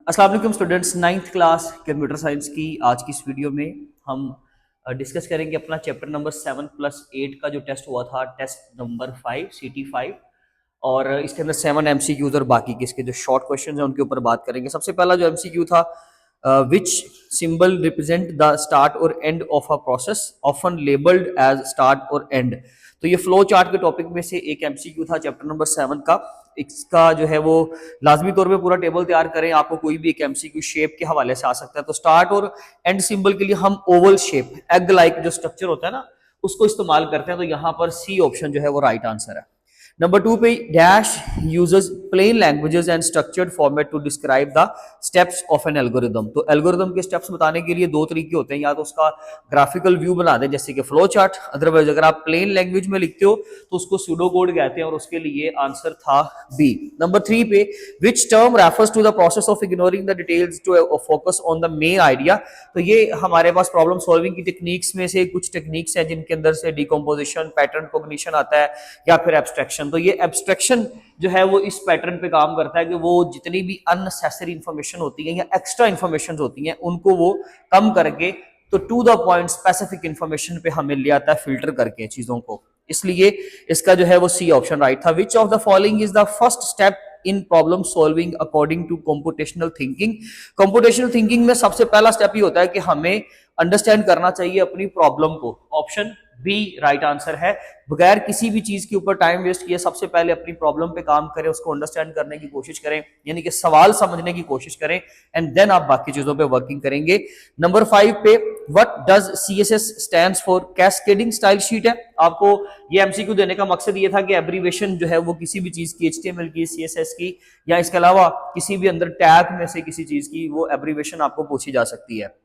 अस्सलाम वालेकुम students, ninth class computer science की आज की इस वीडियो में हम डिस्कस करेंगे अपना चैप्टर नंबर 7+8 का जो टेस्ट हुआ था, टेस्ट नंबर 5 CT5। और इसके अंदर 7 MCQs और बाकी के इसके जो शॉर्ट क्वेश्चन हैं उनके ऊपर बात करेंगे। सबसे पहला जो MCQ था, which symbol represent the start और end of a process often labeled as start और एंड। तो ये फ्लो चार्ट के टॉपिक में से एक MCQ था चैप्टर नंबर 7 का। इसका जो है वो लाजमी तौर पे पूरा टेबल तैयार करें, आपको कोई भी एक MCQ शेप के हवाले से आ सकता है। तो स्टार्ट और एंड सिंबल के लिए हम ओवल शेप, एग लाइक जो स्ट्रक्चर होता है ना, उसको इस्तेमाल करते हैं। तो यहाँ पर सी ऑप्शन जो है वो राइट आंसर है। नंबर 2 पे dash uses plain languages and structured format to describe the steps of an algorithm. तो एल्गोरिदम के स्टेप्स बताने के लिए दो तरीके होते हैं, या तो उसका ग्राफिकल व्यू बना दें जैसे कि फ्लो चार्ट, अदरवाइज अगर आप प्लेन लैंग्वेज में लिखते हो तो उसको सूडो कोड कहते हैं और उसके लिए आंसर था बी। नंबर 3 पे which term refers to the process of ignoring the details to focus on the main idea. तो ये हमारे पास प्रॉब्लम सॉल्विंग की टेक्निक्स में से कुछ टेक्निक्स हैं जिनके अंदर से डिकम्पोजिशन, पैटर्न कोग्निशन आता है या फिर एब्स्ट्रैक्शन। तो ये एब्स्ट्रैक्शन जो है वो इस पैटर्न पे काम करता है कि वो जितनी भी अननेसेसरी इंफॉर्मेशन होती है या एक्स्ट्रा इंफॉर्मेशन होती है उनको वो कम करके तो to the point specific information पे हमें ले आता है फिल्टर करके चीजों को। इसलिए इसका जो है वो सी ऑप्शन राइट था। Which of the following is the first step in problem solving according to computational thinking. Computational thinking में सबसे पहला स्टेप ये होता है कि हमें अंडरस्टैंड करना चाहिए अपनी प्रॉब्लम को। ऑप्शन बी राइट आंसर है। बगैर किसी भी चीज के ऊपर टाइम वेस्ट किए सबसे पहले अपनी प्रॉब्लम पे काम करें, उसको अंडरस्टैंड करने की कोशिश करें, यानी कि सवाल समझने की कोशिश करें, एंड देन आप बाकी चीजों पे वर्किंग करेंगे। नंबर 5 पे what does CSS stands for cascading style sheet है। आपको ये MCQ देने का मकसद ये था कि एब्रीवेशन जो है वो किसी भी चीज की, HTML की, CSS की, या इसके अलावा किसी भी अंदर टैग में से किसी चीज की वो एब्रीवेशन आपको पूछी जा सकती है।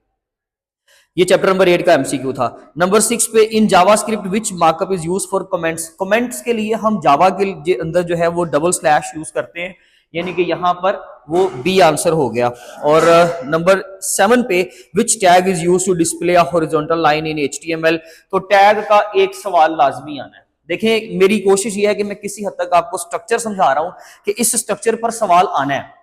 ये चैप्टर नंबर 8 का MCQ था। नंबर 6 पे in JavaScript which markup is use for comments. Comments के लिए हम जावा के अंदर जो है वो डबल स्लैश यूज करते हैं, यानी कि यहां पर वो बी आंसर हो गया। और नंबर 7 पे which tag is use to display a horizontal line in HTML। तो टैग का एक सवाल लाजमी आना है। देखें, मेरी कोशिश ये है कि मैं किसी हद तक आपको स्ट्रक्चर समझा रहा हूं कि इस स्ट्रक्चर पर सवाल आना है।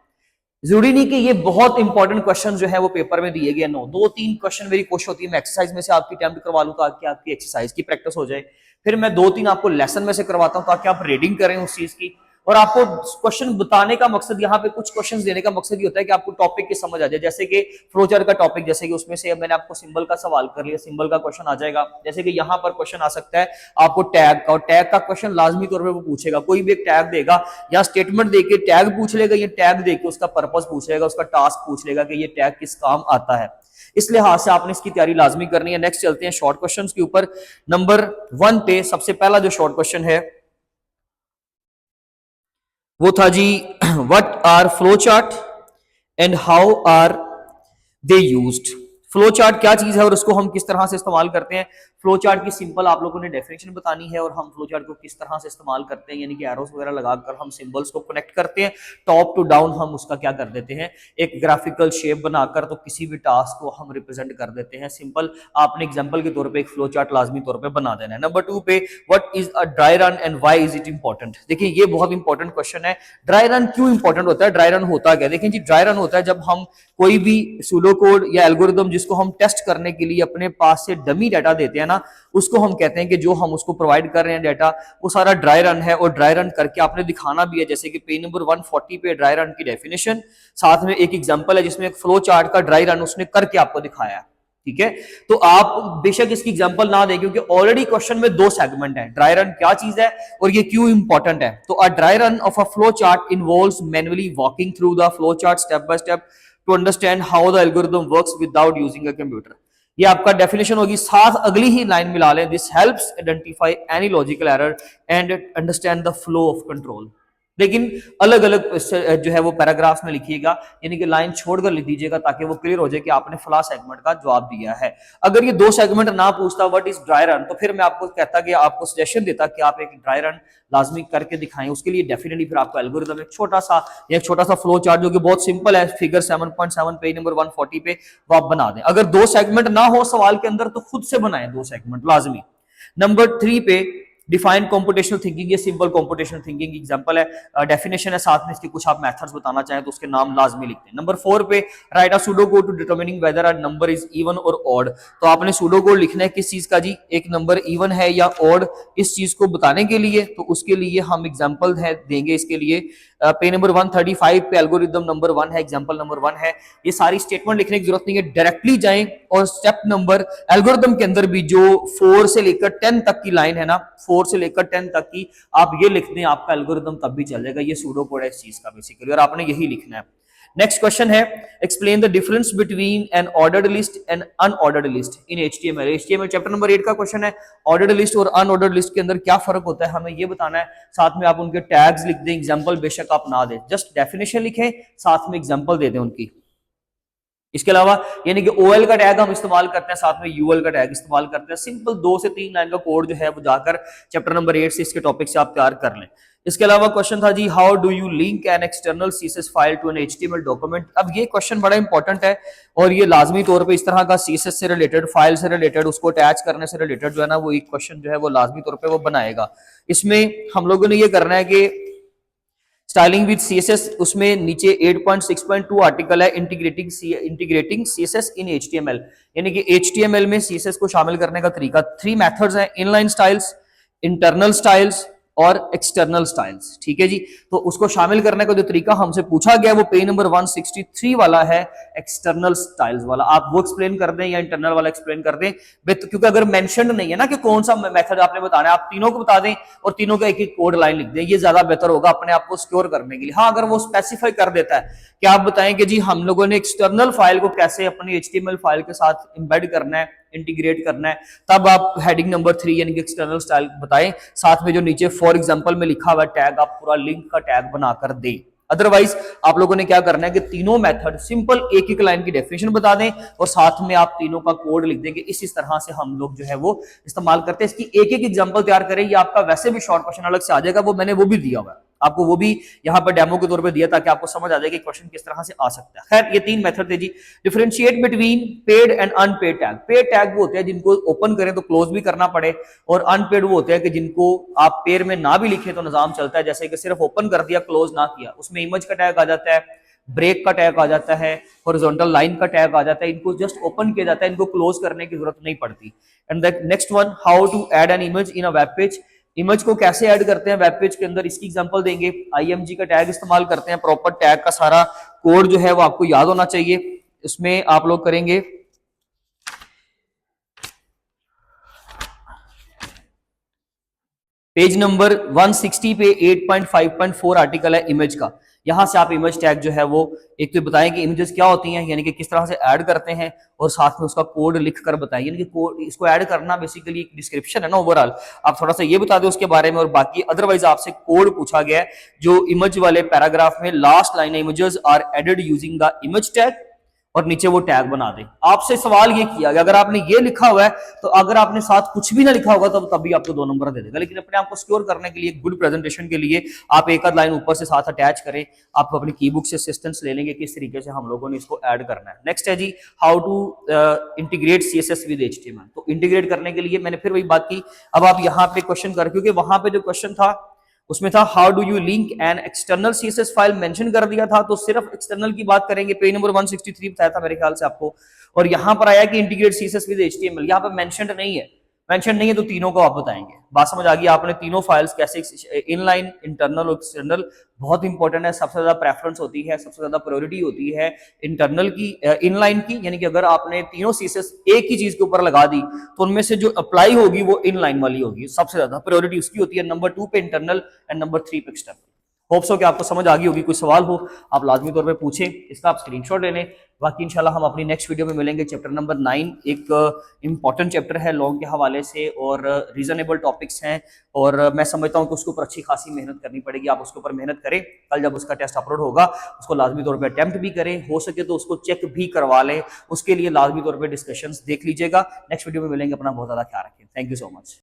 जरूरी नहीं कि ये बहुत इंपॉर्टेंट क्वेश्चन जो है वो पेपर में दिए गए, नो, 2-3 क्वेश्चन मेरी कोशिश होती है मैं एक्सरसाइज में से आपकी अटेम्प्ट करवा लूं ताकि आपकी एक्सरसाइज की प्रैक्टिस हो जाए, फिर मैं 2-3 आपको लेसन में से करवाता हूं ताकि आप रीडिंग करें उस चीज की। और आपको क्वेश्चन बताने का मकसद, यहाँ पे कुछ क्वेश्चन देने का मकसद ये होता है कि आपको टॉपिक की समझ आ जाए। जैसे कि फ्लोचार्ट का टॉपिक, जैसे कि उसमें से मैंने आपको सिंबल का सवाल कर लिया, सिंबल का क्वेश्चन आ जाएगा। जैसे कि यहाँ पर क्वेश्चन आ सकता है आपको टैग का, और टैग का क्वेश्चन लाजमी तौर पर वो पूछेगा। कोई भी एक टैग देगा या स्टेटमेंट देके टैग पूछ लेगा, ये टैग देके उसका पर्पस पूछ लेगा, उसका टास्क पूछ लेगा कि ये टैग किस काम आता है। इस लिहाज से आपने इसकी तैयारी लाजमी करनी है। नेक्स्ट चलते हैं शॉर्ट क्वेश्चंस के ऊपर। नंबर 1 पे सबसे पहला जो शॉर्ट क्वेश्चन है वो था जी, what are flow chart and how are they used. Flow chart क्या चीज है और उसको हम किस तरह से इस्तेमाल करते हैं। फ्लो चार्ट की सिंपल आप लोगों ने डेफिनेशन बतानी है और हम फ्लो चार्ट को किस तरह से इस्तेमाल करते हैं, यानी कि एरोस वगैरह लगाकर हम सिंबल्स को कनेक्ट करते हैं। टॉप टू डाउन हम उसका क्या कर देते हैं, एक ग्राफिकल शेप बनाकर तो किसी भी टास्क को हम रिप्रेजेंट कर देते हैं। सिंपल आपने एग्जांपल के तौर पे एक फ्लो चार्ट लाजमी तौर पे बना देना है। नंबर 2 पे what is a dry run and why is it important. देखिए, ये बहुत इंपॉर्टेंट क्वेश्चन है। ड्राई रन क्यों इंपॉर्टेंट होता है, ड्राई रन होता क्या। देखिए जी, ड्राई रन होता है जब हम कोई भी सूडो कोड या एल्गोरिदम जिसको हम टेस्ट करने के लिए अपने पास से डमी डाटा देते हैं ना, उसको हम कहते हैं कि जो हम उसको प्रोवाइड कर रहे हैं डाटा, वो सारा ड्राई रन है। और ड्राई रन करके आपने दिखाना भी है, जैसे कि पेज नंबर 140 पे ड्राई रन की डेफिनेशन, साथ में एक एग्जांपल है जिसमें एक फ्लो चार्ट का ड्राई रन उसने करके आपको दिखाया है। ठीक है, तो आप बेशक इसकी एग्जांपल ना दें क्योंकि ऑलरेडी क्वेश्चन में 2 सेगमेंट है, ड्राई रन क्या चीज है और ये क्यों इंपॉर्टेंट है। तो a dry run of a flow chart involves manually walking through the flow chart step by step to understand how the algorithm works without using a computer. ये आपका डेफिनेशन होगी, साथ अगली ही लाइन मिला लें, this helps identify any logical error and understand the flow of control. लेकिन अलग अलग जो है वो पैराग्राफ में लिखिएगा, यानी कि लाइन छोड़कर लिख दीजिएगा ताकि वो क्लियर हो जाए कि आपने फला सेगमेंट का जवाब दिया है। अगर ये 2 सेगमेंट ना पूछता व्हाट इज ड्राई रन, तो फिर मैं आपको कहता कि आपको सजेशन देता कि आप एक ड्राई रन लाजमी करके दिखाएं। उसके लिए डेफिनेटली फिर आपको एल्गोरिथम एक छोटा सा फ्लो चार्ट जो कि बहुत सिंपल है, फिगर 7.7 पेज नंबर 140 पे वो आप बना दें। अगर 2 सेगमेंट ना हो सवाल के अंदर तो खुद से बनाएं 2 सेगमेंट लाजमी। नंबर 3 पे डिफाइन कंप्यूटेशनल थिंकिंग, ये सिंपल कंप्यूटेशनल थिंकिंग एग्जांपल है, डेफिनेशन है, साथ में इसके कुछ आप मेथड्स बताना चाहें तो उसके नाम लाजमी लिखते हैं। नंबर 4 पे write a pseudo code to determining whether a number is even or odd. तो आपने सूडो कोड लिखना है किस चीज का जी, एक नंबर इवन है या ऑड, इस चीज को बताने के लिए। तो उसके लिए हम एग्जांपल है देंगे इसके लिए। पे नंबर 135 पे एल्गोरिदम नंबर 1 है, एग्जांपल नंबर 1 है। ये सारी स्टेटमेंट लिखने की जरूरत नहीं है, डायरेक्टली जाएं और स्टेप नंबर एल्गोरिदम के अंदर भी जो 4 से लेकर 10 तक की लाइन है ना, 4 से लेकर 10 तक की आप ये लिख दें, आपका एल्गोरिदम तब भी चलेगा। ये सूडो कोड है इस चीज का बेसिकली, और आपने यही लिखना है। नेक्स्ट क्वेश्चन है, explain the difference between N ordered list and unordered list in HTML. HTML chapter number 8 का क्वेश्चन है, ऑर्डर्ड लिस्ट और अनऑर्डर्ड लिस्ट के अंदर क्या फर्क होता है, हमें ये बताना है। साथ में आप उनके टैग्स लिख दें, एग्जांपल बेशक आप ना दें, जस्ट डेफिनेशन लिखें, साथ में एग्जांपल दे दें उनकी। इसके अलावा यानी कि ओएल का टैग हम इस्तेमाल करते हैं, साथ में यूएल का टैग इस्तेमाल करते हैं। सिंपल 2 से 3 लाइन का कोड जो है वो जाकर चैप्टर नंबर 8 से इसके टॉपिक से आप तैयार कर लें। इसके अलावा क्वेश्चन था जी, how do you link an external CSS file to an HTML document. अब ये क्वेश्चन बड़ा इंपॉर्टेंट है और ये लाजमी तौर पे इस तरह का सीएसएस से रिलेटेड, फाइल से रिलेटेड, उसको अटैच करने से रिलेटेड जो है ना, वो एक क्वेश्चन जो है वो लाजमी तौर पे वो बनाएगा। इसमें हम लोगों ने ये करना है कि स्टाइलिंग विद सीएसएस, उसमें नीचे 8.6.2 आर्टिकल है, इंटीग्रेटिंग सीएसएस इन एचटीएमएल, यानी कि एचटीएमएल में सीएसएस को शामिल करने का तरीका। 3 मेथड्स हैं, इनलाइन स्टाइल्स, इंटरनल स्टाइल्स और एक्सटर्नल स्टाइल्स। ठीक है जी, तो उसको शामिल करने का जो तरीका हमसे पूछा गया वो पेज नंबर 163 वाला है, एक्सटर्नल स्टाइल्स वाला। आप वो एक्सप्लेन कर दें या इंटरनल वाला एक्सप्लेन कर दें, क्योंकि अगर मेंशन नहीं है ना कि कौन सा मेथड आपने बताना है, आप तीनों को बता दें और तीनों का एक एक कोड लाइन लिख दें, ये ज्यादा बेहतर होगा अपने आप को सिक्योर करने के लिए। हाँ, अगर वो स्पेसिफाई कर देता है कि आप बताएं कि जी हम लोगों ने एक्सटर्नल फाइल को कैसे अपनी एचटीएमएल फाइल के साथ एम्बेड करना है, इंटीग्रेट करना है, तब आप हेडिंग नंबर 3 यानी कि एक्सटर्नल स्टाइल बताएं, साथ में जो नीचे फॉर एग्जांपल में लिखा हुआ टैग आप पूरा लिंक का टैग बनाकर दें। अदरवाइज आप लोगों ने क्या करना है कि तीनों मेथड सिंपल एक एक लाइन की डेफिनेशन बता दें और साथ में आप तीनों का कोड लिख देंगे। इस तरह से हम लोग जो है वो इस्तेमाल करते हैं। इसकी एक एक एग्जांपल तैयार करें, ये आपका वैसे भी शॉर्ट क्वेश्चन अलग से आ जाएगा, वो मैंने वो भी दिया हुआ है आपको, वो भी यहाँ पर डेमो के तौर पे दिया ताकि आपको समझ आ जाए कि क्वेश्चन किस तरह से आ सकता है। खैर, ये 3 मेथड थे जी। Differentiate between paired and unpaired tag. Paired tag वो होते हैं जिनको ओपन करें तो क्लोज भी करना पड़े, और अनपेड वो होते हैं कि जिनको आप पेयर में ना भी लिखे तो निजाम चलता है, जैसे कि सिर्फ ओपन कर दिया, क्लोज ना किया। उसमें इमेज का टैग आ जाता है, ब्रेक का टैग आ जाता है, हॉरिजॉन्टल लाइन का टैग आ जाता है। इनको जस्ट ओपन किया जाता है, इनको क्लोज करने की जरूरत नहीं पड़ती। And the next one, how to add an image in a web page. इमेज को कैसे ऐड करते हैं वेब पेज के अंदर, इसकी एग्जांपल देंगे। आईएमजी का टैग इस्तेमाल करते हैं, प्रॉपर टैग का सारा कोड जो है वो आपको याद होना चाहिए। इसमें आप लोग करेंगे पेज नंबर 160 पे 8.5.4 आर्टिकल है इमेज का। यहां से आप इमेज टैग जो है वो एक तो बताएं कि इमेजेस क्या होती हैं, यानी कि किस तरह से ऐड करते हैं, और साथ में उसका कोड लिखकर बताएं। यानी कि कोड, इसको ऐड करना बेसिकली एक डिस्क्रिप्शन है ना ओवरऑल, आप थोड़ा सा ये बता दें उसके बारे में, और बाकी अदरवाइज आपसे कोड पूछा गया है जो इमेज वाले पैराग्राफ में लास्ट लाइन है, images are added using the image tag, और नीचे वो टैग बना दे। आपसे सवाल ये किया गया, अगर आपने ये लिखा हुआ है तो अगर आपने साथ कुछ भी ना लिखा होगा तो तभी आपको 2 नंबर दे देगा। लेकिन अपने आप को सिक्योर करने के लिए, गुड प्रेजेंटेशन के लिए, आप एक आध लाइन ऊपर से साथ अटैच करें। आप अपनी की बुक से असिस्टेंस ले लेंगे किस तरीके से हम लोगों ने इसको ऐड करना है। नेक्स्ट है जी, how to integrate CSS with HTML. तो इंटीग्रेट करने के लिए मैंने फिर वही बात की, अब आप यहाँ पे क्वेश्चन कर, क्योंकि वहां पे जो क्वेश्चन था उसमें था how do you link an external CSS file, mention कर दिया था, तो सिर्फ एक्सटर्नल की बात करेंगे। पेज नंबर 163 बताया था मेरे ख्याल से आपको, और यहां पर आया कि इंटीग्रेट सीएसएस विद एचटीएमएल, यहां पर मेंशन नहीं है। मेंशन नहीं है तो तीनों को आप बताएंगे। बात समझ आ गई आपने, तीनों फाइल्स कैसे, इनलाइन, इंटरनल और एक्सटर्नल, बहुत इंपॉर्टेंट है। सबसे ज्यादा प्रेफरेंस होती है, सबसे ज्यादा प्रायोरिटी होती है इंटरनल की, इनलाइन की, यानी कि अगर आपने तीनों सीएसएस एक ही चीज के ऊपर लगा दी तो उनमें से जो अप्लाई होगी वो इनलाइन वाली होगी, सबसे ज्यादा प्रायोरिटी उसकी होती है। नंबर 2 पे इंटरनल एंड नंबर 3 पे एक्सटर्नल। होप्स हो कि आपको समझ आ गई होगी। कोई सवाल हो आप लाजमी तौर पे पूछें, इसका आप स्क्रीनशॉट ले लें। बाकी इंशाल्लाह हम अपनी नेक्स्ट वीडियो में मिलेंगे। चैप्टर नंबर 9 एक इंपॉर्टेंट चैप्टर है लॉन्ग के हवाले से, और रीजनेबल टॉपिक्स हैं, और मैं समझता हूं कि उसके ऊपर अच्छी खासी मेहनत करनी पड़ेगी। आप उसके ऊपर मेहनत करें, कल जब उसका टेस्ट अपलोड होगा उसको लाजमी तौर पर अटेम्प्ट भी करें, हो सके तो उसको चेक भी करवा लें। उसके लिए लाजमी तौर पर डिस्कशंस देख लीजिएगा। नेक्स्ट वीडियो में मिलेंगे, अपना बहुत ज्यादा ख्याल रखें। Thank you so much.